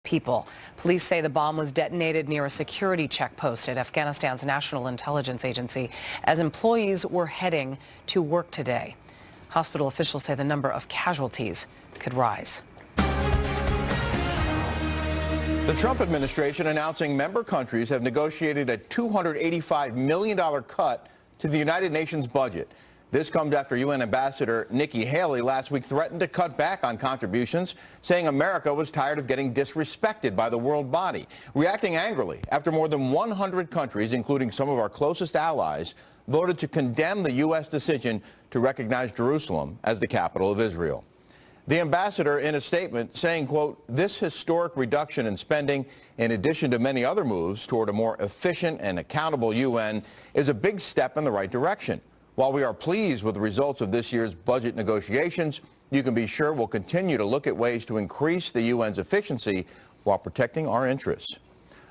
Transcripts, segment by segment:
people. Police say the bomb was detonated near a security checkpost at Afghanistan's National Intelligence Agency as employees were heading to work today. Hospital officials say the number of casualties could rise. The Trump administration announcing member countries have negotiated a $285 million cut to the United Nations budget. This comes after UN Ambassador Nikki Haley last week threatened to cut back on contributions, saying America was tired of getting disrespected by the world body, reacting angrily after more than 100 countries, including some of our closest allies, voted to condemn the U.S. decision to recognize Jerusalem as the capital of Israel. The ambassador in a statement saying, quote, "This historic reduction in spending, in addition to many other moves toward a more efficient and accountable UN, is a big step in the right direction. While we are pleased with the results of this year's budget negotiations, you can be sure we'll continue to look at ways to increase the UN's efficiency while protecting our interests."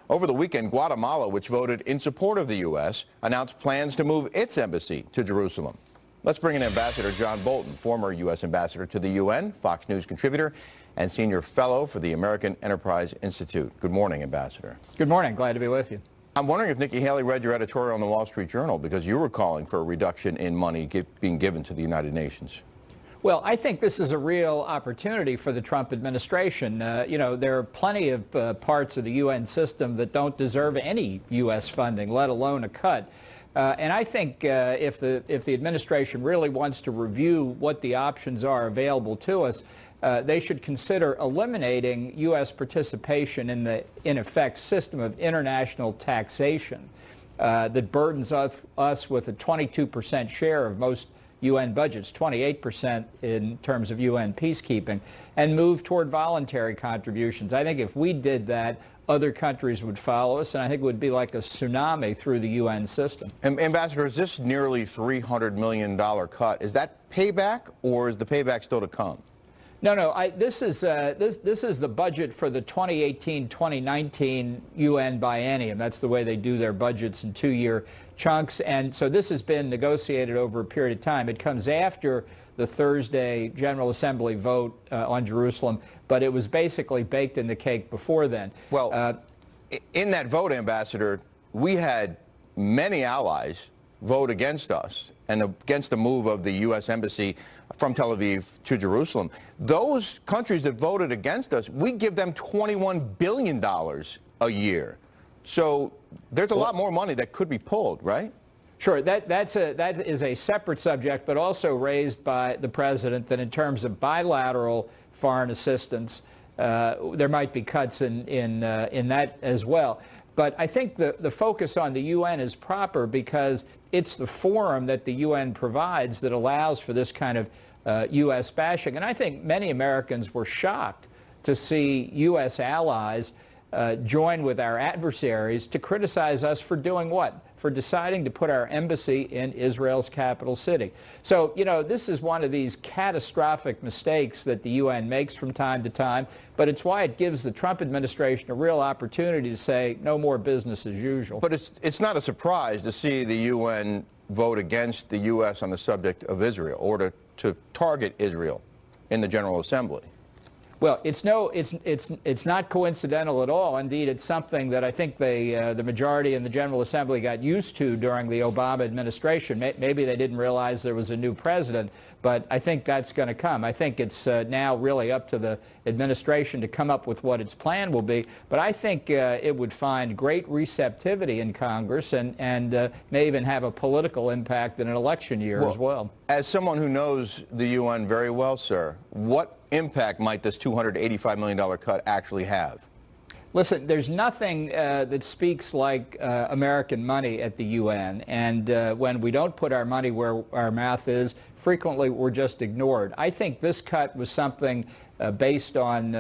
Over the weekend, Guatemala, which voted in support of the U.S., announced plans to move its embassy to Jerusalem. Let's bring in Ambassador John Bolton, former U.S. ambassador to the UN, Fox News contributor, and senior fellow for the American Enterprise Institute. Good morning, Ambassador. Good morning. Glad to be with you. I'm wondering if Nikki Haley read your editorial in the Wall Street Journal, because you were calling for a reduction in money being given to the United Nations. Well, I think this is a real opportunity for the Trump administration. You know, there are plenty of parts of the UN system that don't deserve any U.S. funding, let alone a cut. And I think if the administration really wants to review what the options are available to us, they should consider eliminating U.S. participation in the, in effect, system of international taxation that burdens us with a 22% share of most UN budgets, 28% in terms of UN peacekeeping, and move toward voluntary contributions. I think if we did that, other countries would follow us, and I think it would be like a tsunami through the UN system. Ambassador, is this nearly $300 million cut, is that payback, or is the payback still to come? No. This is the budget for the 2018-2019 UN biennium. That's the way they do their budgets in two-year chunks, and so this has been negotiated over a period of time. It comes after the Thursday General Assembly vote on Jerusalem, but it was basically baked in the cake before then. Well, in that vote, Ambassador, we had many allies vote against us and against the move of the U.S. Embassy from Tel Aviv to Jerusalem. Those countries that voted against us, we give them $21 billion a year. So there's a lot more money that could be pulled, right? Sure, that is a separate subject, but also raised by the president, that in terms of bilateral foreign assistance, there might be cuts in that as well. But I think the focus on the UN is proper because it's the forum that the UN provides that allows for this kind of U.S. bashing. And I think many Americans were shocked to see U.S. allies join with our adversaries to criticize us for doing what? For deciding to put our embassy in Israel's capital city. So, you know, this is one of these catastrophic mistakes that the UN makes from time to time, but it's why it gives the Trump administration a real opportunity to say no more business as usual. But it's not a surprise to see the UN vote against the U.S. on the subject of Israel, or to target Israel in the General Assembly. Well, it's not coincidental at all. Indeed, it's something that I think the majority in the General Assembly got used to during the Obama administration. Maybe they didn't realize there was a new president, but I think that's going to come. I think it's now really up to the administration to come up with what its plan will be. But I think it would find great receptivity in Congress and may even have a political impact in an election year as well. As someone who knows the UN very well, sir, what impact might this $285 million cut actually have? Listen, there's nothing that speaks like American money at the UN, and when we don't put our money where our mouth is, frequently we're just ignored. I think this cut was something based on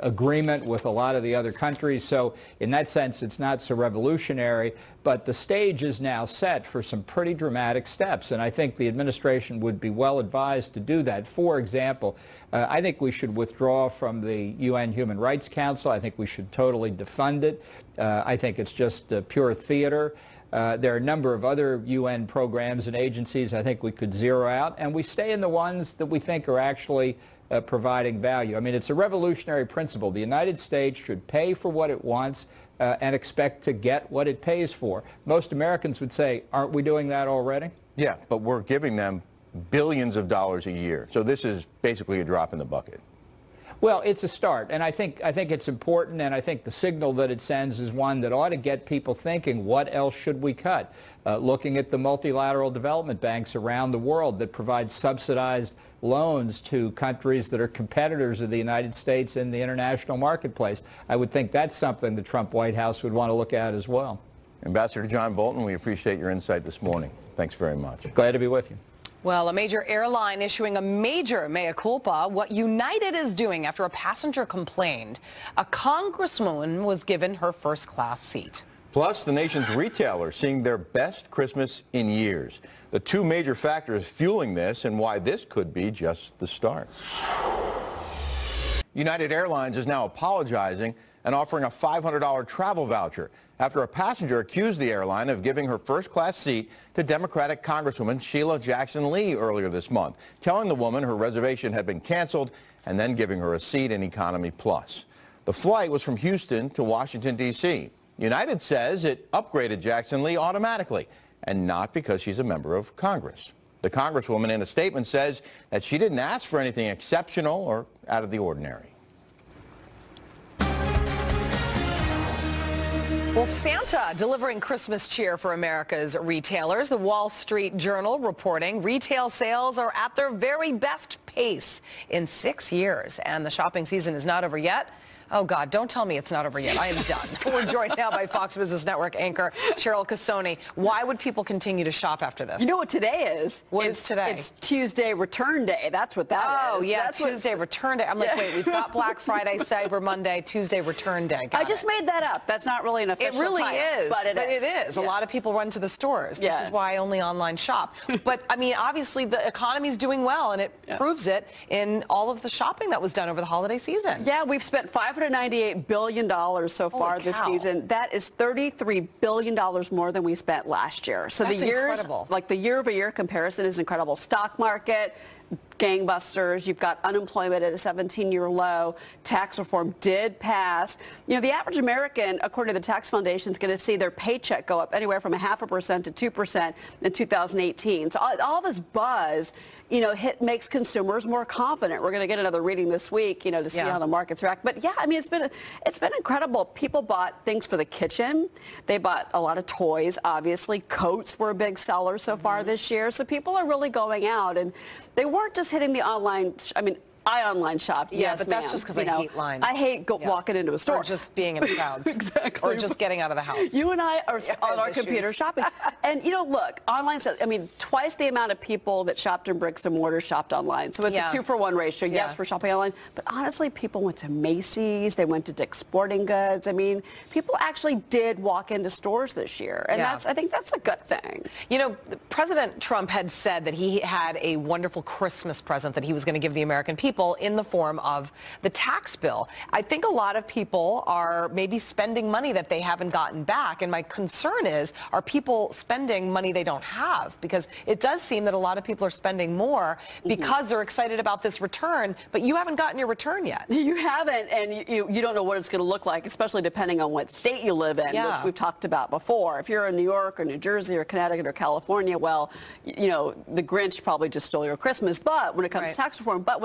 agreement with a lot of the other countries, so in that sense it's not so revolutionary, but the stage is now set for some pretty dramatic steps, and I think the administration would be well advised to do that. For example, I think we should withdraw from the UN Human Rights Council. I think we should totally defund it. I think it's just pure theater. There are a number of other UN programs and agencies I think we could zero out, and we stay in the ones that we think are actually providing value. I mean, it's a revolutionary principle. The United States should pay for what it wants and expect to get what it pays for. Most Americans would say, aren't we doing that already? Yeah, but we're giving them billions of dollars a year. So this is basically a drop in the bucket. Well, it's a start, and I think it's important, and I think the signal that it sends is one that ought to get people thinking, what else should we cut? Looking at the multilateral development banks around the world that provide subsidized loans to countries that are competitors of the United States in the international marketplace. I would think that's something the Trump White House would want to look at as well. Ambassador John Bolton, we appreciate your insight this morning. Thanks very much. Glad to be with you. Well, a major airline issuing a major mea culpa, what United is doing after a passenger complained. A congresswoman was given her first-class seat. Plus, the nation's retailers seeing their best Christmas in years. The two major factors fueling this and why this could be just the start. United Airlines is now apologizing and offering a $500 travel voucher after a passenger accused the airline of giving her first-class seat to Democratic Congresswoman Sheila Jackson Lee earlier this month, telling the woman her reservation had been canceled and then giving her a seat in Economy Plus. The flight was from Houston to Washington, D.C. United says it upgraded Jackson Lee automatically and not because she's a member of Congress. The Congresswoman in a statement says that she didn't ask for anything exceptional or out of the ordinary. Well, Santa delivering Christmas cheer for America's retailers. The Wall Street Journal reporting retail sales are at their very best pace in 6 years, and the shopping season is not over yet. Oh, God, don't tell me it's not over yet. I am done. We're joined now by Fox Business Network anchor Cheryl Casoni. Why would people continue to shop after this? You know what today is? What is today? It's Tuesday Return Day. That's what that is. Oh, yeah, That's Tuesday Return Day. I'm like, wait, we've got Black Friday, Cyber Monday, Tuesday Return Day. I just made that up. That's not really an official It really title, is, but it is. A lot of people run to the stores. Yeah. This is why I only online shop. But, I mean, obviously the economy's doing well, and it proves it in all of the shopping that was done over the holiday season. Yeah, we've spent $598 billion so far this season. That is $33 billion more than we spent last year. So That's the years, incredible. like the year-over-year comparison is incredible. Stock market, gangbusters. You've got unemployment at a 17-year low. Tax reform did pass. You know, the average American, according to the Tax Foundation, is going to see their paycheck go up anywhere from 0.5% to 2% in 2018. So all this buzz, you know, makes consumers more confident. We're going to get another reading this week, you know, to see how the markets react. But yeah, I mean, it's been incredible. People bought things for the kitchen. They bought a lot of toys, obviously. Coats were a big seller so far this year. So people are really going out, and they weren't just hitting the online. I mean, I online shopped. Yeah, yes, but that's just because I hate lines. I hate walking into a store. Or just being in crowds. Exactly. Or just getting out of the house. You and I are on our computer shopping. And, you know, look, online sales, I mean, twice the amount of people that shopped in bricks and mortar shopped online. So it's a 2-for-1 ratio. Yes, we're shopping online. But honestly, people went to Macy's. They went to Dick's Sporting Goods. I mean, people actually did walk into stores this year. And I think that's a good thing. You know, President Trump had said that he had a wonderful Christmas present that he was going to give the American people in the form of the tax bill. I think a lot of people are maybe spending money that they haven't gotten back. And my concern is, are people spending money they don't have? Because it does seem that a lot of people are spending more because they're excited about this return, but you haven't gotten your return yet. You haven't, and you don't know what it's going to look like, especially depending on what state you live in, which we've talked about before. If you're in New York or New Jersey or Connecticut or California, well, you know, the Grinch probably just stole your Christmas. But when it comes to tax reform, but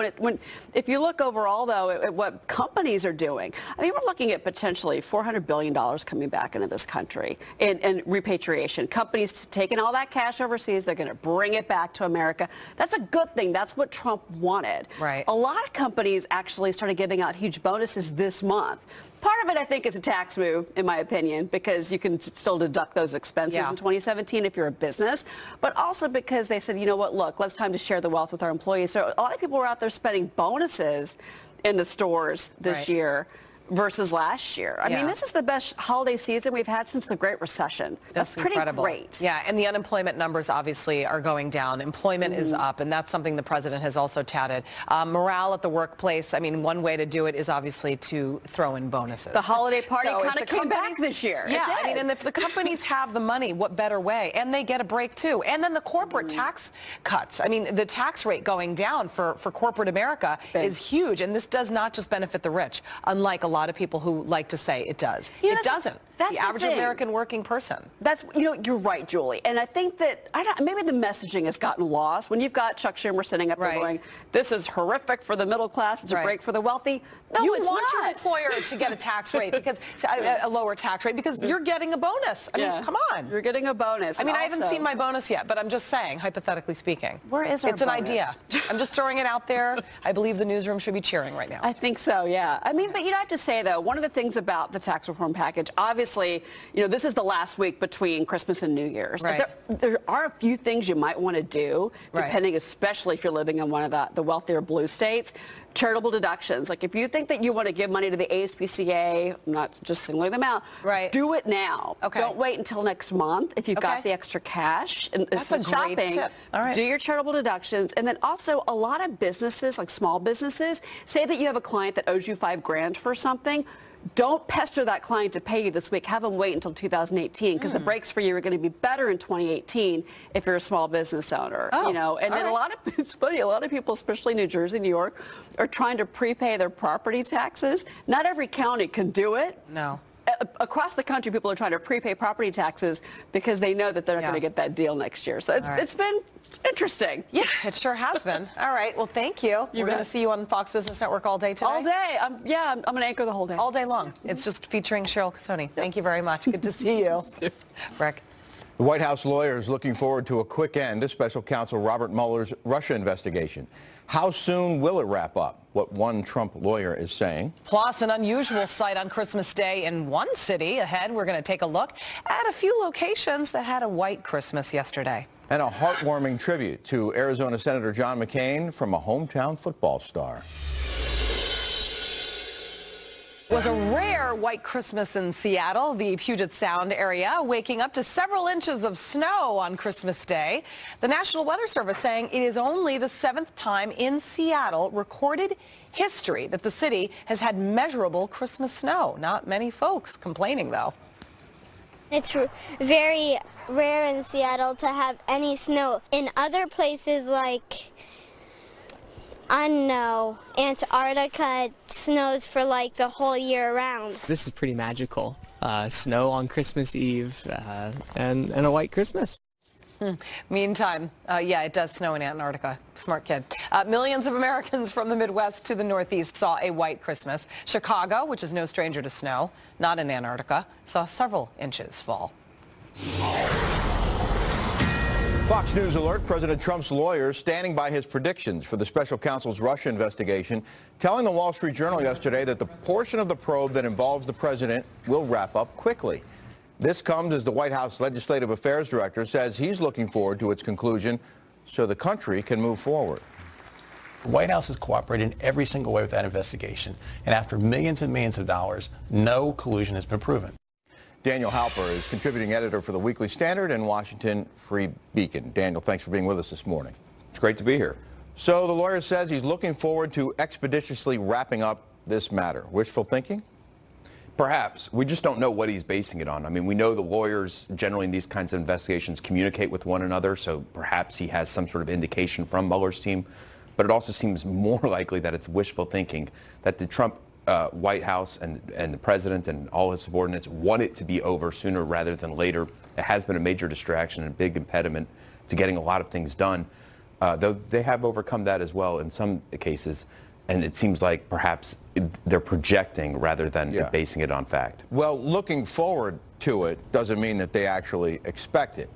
if you look overall, though, at what companies are doing, I mean, we're looking at potentially $400 billion coming back into this country in repatriation. Companies taking all that cash overseas, they're going to bring it back to America. That's a good thing. That's what Trump wanted. Right. A lot of companies actually started giving out huge bonuses this month. Part of it, I think, is a tax move, in my opinion, because you can still deduct those expenses in 2017 if you're a business, but also because they said, you know what, look, it's time to share the wealth with our employees. So a lot of people were out there spending bonuses in the stores this year versus last year. I mean, this is the best holiday season we've had since the Great Recession. That's pretty incredible. Great. Yeah, and the unemployment numbers obviously are going down. Employment is up, and that's something the president has also touted. Morale at the workplace, I mean, one way to do it is obviously to throw in bonuses. The holiday party So kind of came back this year. Yeah, I mean, and if the companies have the money, what better way? And they get a break too. And then the corporate tax cuts. I mean, the tax rate going down for corporate America is huge, and this does not just benefit the rich, unlike a lot of people who like to say it does. It doesn't. That's the average American working person. That's, you're right, Julie. And I think that maybe the messaging has gotten lost. When you've got Chuck Schumer sitting up there going, this is horrific for the middle class, it's a break for the wealthy. No, you it's want not. your employer to get a tax rate because a lower tax rate because you're getting a bonus. I mean, come on. You're getting a bonus. I mean, I haven't seen my bonus yet, but I'm just saying, hypothetically speaking. Where is our It's an bonus? idea. I'm just throwing it out there. I believe the newsroom should be cheering right now. I think so, yeah. I mean, but I have to say, though, one of the things about the tax reform package, obviously, this is the last week between Christmas and New Year's. Right. There are a few things you might want to do, depending, especially if you're living in one of the wealthier blue states. Charitable deductions. Like if you think that you want to give money to the ASPCA, I'm not just singling them out, do it now. Don't wait until next month if you've got the extra cash and That's a shopping. great tip. All right. Do your charitable deductions. And then also a lot of businesses, like small businesses, say that you have a client that owes you $5,000 for something. Don't pester that client to pay you this week. Have them wait until 2018 because the breaks for you are going to be better in 2018 if you're a small business owner. And then it's funny, a lot of people, especially New Jersey, New York, are trying to prepay their property taxes. Not every county can do it. No. Across the country, people are trying to prepay property taxes because they know that they're not going to get that deal next year. So it's been interesting. Yeah, it sure has been. All right. Well, thank you. We're going to see you on Fox Business Network all day today. All day. I'm going to anchor the whole day. All day long. It's just featuring Cheryl Casoni. Thank you very much. Good to see you. Rick. The White House lawyers looking forward to a quick end to Special Counsel Robert Mueller's Russia investigation. How soon will it wrap up? What one Trump lawyer is saying. Plus, an unusual sight on Christmas Day in one city. Ahead, we're going to take a look at a few locations that had a white Christmas yesterday. And a heartwarming tribute to Arizona Senator John McCain from a hometown football star. It was a rare white Christmas in Seattle, the Puget Sound area, waking up to several inches of snow on Christmas Day. The National Weather Service saying it is only the 7th time in Seattle recorded history that the city has had measurable Christmas snow. Not many folks complaining, though. It's very rare in Seattle to have any snow. In other places like, I don't know, Antarctica, it snows for like the whole year round. This is pretty magical. Snow on Christmas Eve and a white Christmas. Meantime, yeah, it does snow in Antarctica. Smart kid. Millions of Americans from the Midwest to the Northeast saw a white Christmas. Chicago, which is no stranger to snow, not in Antarctica, saw several inches fall. Fox News alert, President Trump's lawyers standing by his predictions for the special counsel's Russia investigation, telling the Wall Street Journal yesterday that the portion of the probe that involves the president will wrap up quickly. This comes as the White House Legislative Affairs Director says he's looking forward to its conclusion so the country can move forward. The White House has cooperated in every single way with that investigation, and after millions and millions of dollars, no collusion has been proven. Daniel Halper is contributing editor for the Weekly Standard and Washington Free Beacon. Daniel, thanks for being with us this morning. It's great to be here. So the lawyer says he's looking forward to expeditiously wrapping up this matter. Wishful thinking? Perhaps. We just don't know what he's basing it on. I mean, we know the lawyers generally in these kinds of investigations communicate with one another, so perhaps he has some sort of indication from Mueller's team. But it also seems more likely that it's wishful thinking, that the Trump White House and the president and all his subordinates want it to be over sooner rather than later. It has been a major distraction and a big impediment to getting a lot of things done, though they have overcome that as well in some cases. And it seems like perhaps they're projecting rather than basing it on fact. Well, looking forward to it doesn't mean that they actually expect it.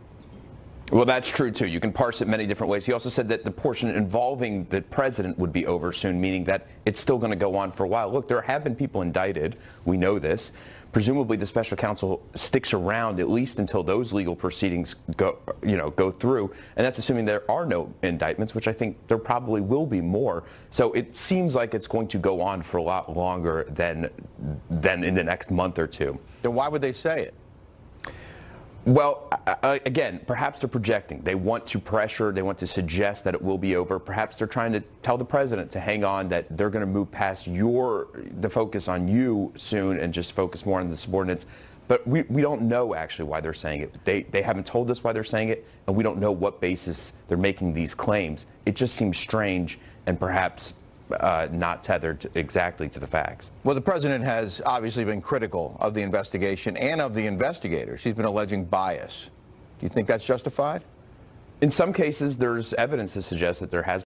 Well, that's true, too. You can parse it many different ways. He also said that the portion involving the president would be over soon, meaning that it's still going to go on for a while. Look, there have been people indicted. We know this. Presumably, the special counsel sticks around at least until those legal proceedings go through, and that's assuming there are no indictments, which I think there probably will be more. So it seems like it's going to go on for a lot longer than in the next month or two. Then why would they say it? Well, again, perhaps they're projecting. They want to pressure. They want to suggest that it will be over. Perhaps they're trying to tell the president to hang on, that they're going to move past the focus on you soon and just focus more on the subordinates. But we don't know actually why they're saying it. They haven't told us why they're saying it, and we don't know what basis they're making these claims. It just seems strange and perhaps not tethered exactly to the facts. Well, the president has obviously been critical of the investigation and of the investigators. He's been alleging bias. Do you think that's justified? In some cases, there's evidence to suggest that there has